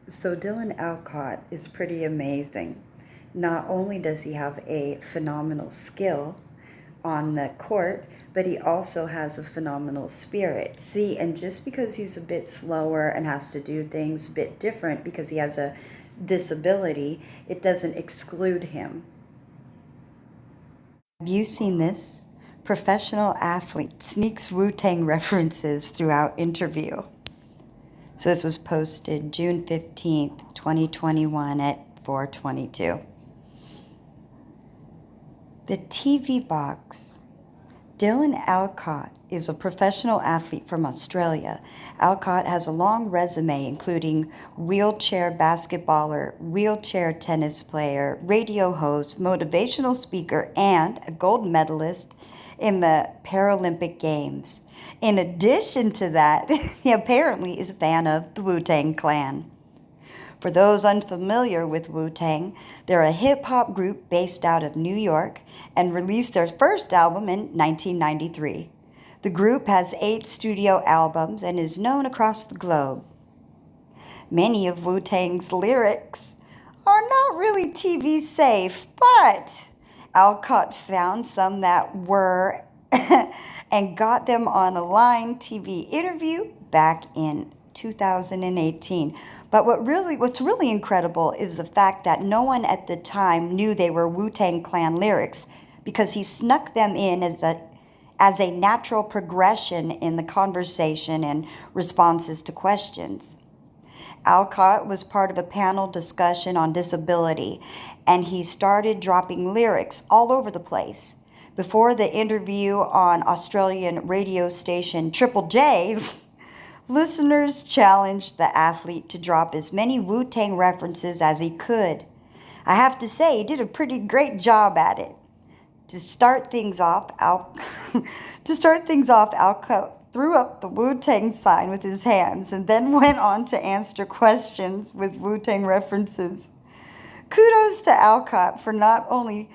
So Dylan Alcott is pretty amazing. Not only does he have a phenomenal skill on the court, but he also has a phenomenal spirit. See, and just because he's a bit slower and has to do things a bit different because he has a disability, it doesn't exclude him. Have you seen this? Professional athlete sneaks Wu-Tang references throughout interview. So this was posted June 15th, 2021 at 4:22. The TV box. Dylan Alcott is a professional athlete from Australia. Alcott has a long resume including wheelchair basketballer, wheelchair tennis player, radio host, motivational speaker, and a gold medalist in the Paralympic Games. In addition to that, he apparently is a fan of the Wu-Tang Clan. For those unfamiliar with Wu-Tang, they're a hip-hop group based out of New York and released their first album in 1993. The group has 8 studio albums and is known across the globe. Many of Wu-Tang's lyrics are not really TV safe, but Alcott found some that were and got them on a Line TV interview back in 2018. But what's really incredible is the fact that no one at the time knew they were Wu-Tang Clan lyrics because he snuck them in as a natural progression in the conversation and responses to questions. Alcott was part of a panel discussion on disability, and he started dropping lyrics all over the place. Before the interview on Australian radio station Triple J, listeners challenged the athlete to drop as many Wu-Tang references as he could. I have to say, he did a pretty great job at it. To start things off, Alcott threw up the Wu-Tang sign with his hands and then went on to answer questions with Wu-Tang references. Kudos to Alcott for not only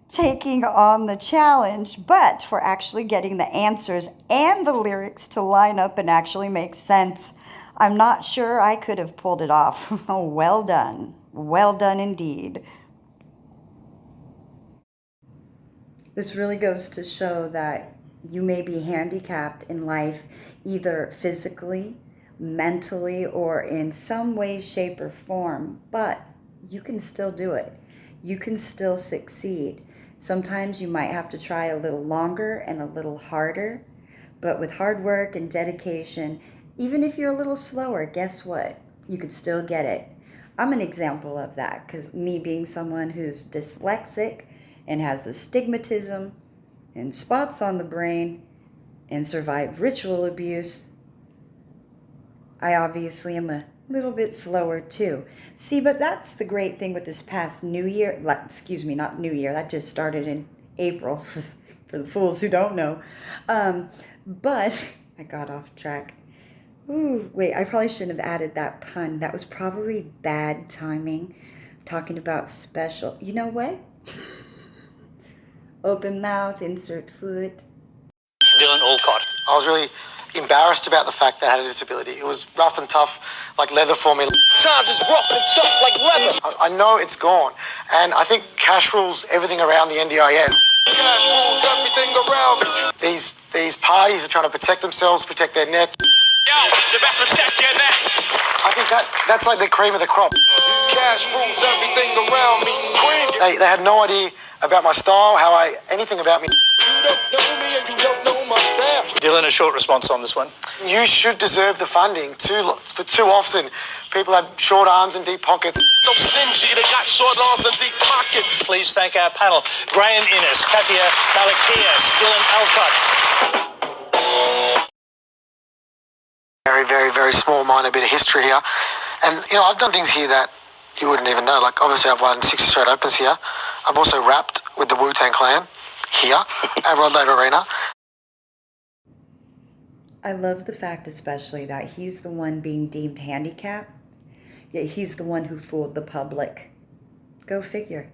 taking on the challenge, but for actually getting the answers and the lyrics to line up and actually make sense. I'm not sure I could have pulled it off. Oh, well done. Well done indeed. This really goes to show that you may be handicapped in life, either physically, mentally, or in some way, shape, or form, but you can still do it. You can still succeed. Sometimes you might have to try a little longer and a little harder, but with hard work and dedication, even if you're a little slower, guess what? You can still get it. I'm an example of that because me being someone who's dyslexic and has astigmatism and spots on the brain and survived ritual abuse, I obviously am a little bit slower too. See, but that's the great thing with this past New Year. Not New Year. That just started in April for the fools who don't know. But I got off track. Ooh, wait, I probably shouldn't have added that pun. That was probably bad timing. Talking about special. You know what? Open mouth, insert foot. Dylan Alcott. I was really embarrassed about the fact that I had a disability. It was rough and tough, like leather for me. Times is rough and tough like leather. I know it's gone, and I think cash rules everything around the NDIS. Cash rules everything around me. These parties are trying to protect themselves, protect their neck. Yo, you best protect your neck. I think that's like the cream of the crop. Cash rules everything around me. They had no idea about my style, anything about me. You don't know me and you don't know my style. Dylan, a short response on this one. You should deserve the funding. Too often, people have short arms and deep pockets. So stingy, they got short arms and deep pockets. Please thank our panel. Graham Innes, Katia Malakias, Dylan Alcott. Very, very, very small minor bit of history here. And, I've done things here that you wouldn't even know. Like, obviously, I've won 6 straight opens here. I've also rapped with the Wu-Tang Clan here at Rod Laver Arena. I love the fact especially that he's the one being deemed handicapped, yet he's the one who fooled the public. Go figure.